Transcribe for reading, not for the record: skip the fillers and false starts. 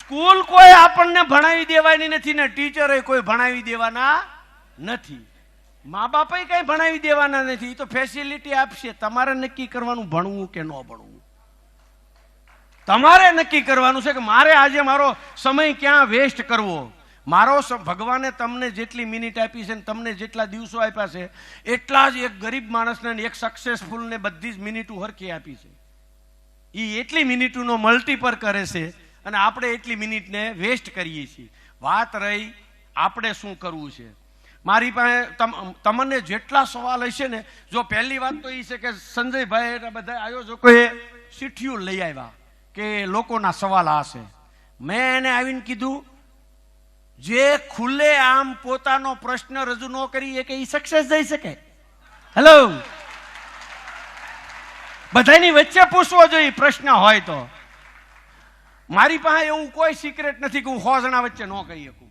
School કોઈ આપણને ભણાવી દેવાની નથી ને ટીચરે કોઈ ભણાવી દેવાના નથી, મા બાપે કઈ ભણાવી દેવાના નથી. તો ફેસિલિટી આપશે, તમારે નક્કી કરવાનું ભણવું કે ન ભણવું. તમારે નક્કી કરવાનું છે કે મારે આજે મારો સમય ક્યાં વેસ્ટ કરવો. ભગવાને તમને જેટલી મિનિટ આપી છે, તમને જેટલા દિવસો આપ્યા છે, એટલા જ એક ગરીબ માણસને એક સક્સેસફુલને બધી જ મિનિટો હરખી આપી છે. એ એટલી મિનિટોનો મલ્ટીપલ કરે છે અને આપણે એટલી મિનિટને વેસ્ટ કરીએ છીએ. વાત રહી આપણે શું કરવું છે. મારી પાસે તમને જેટલા સવાલ હશે ને, જો પહેલી વાત તો એ છે કે સંજયભાઈ બધા આયોજકોએ ચિઠ્ઠીઓ લઈ આવ્યા કે લોકોના સવાલ આ છે. મેં એને આવીને કીધું, જે ખુલ્લે આમ પોતાનો પ્રશ્ન રજૂ ન કરી કે એ સક્સેસ જઈ શકે? હેલો, બધાની વચ્ચે પૂછવો જોઈએ પ્રશ્ન હોય તો. મારી પાસે એવું કોઈ સિક્રેટ નથી કે હું 100 જણા વચ્ચે ન કહી શકું.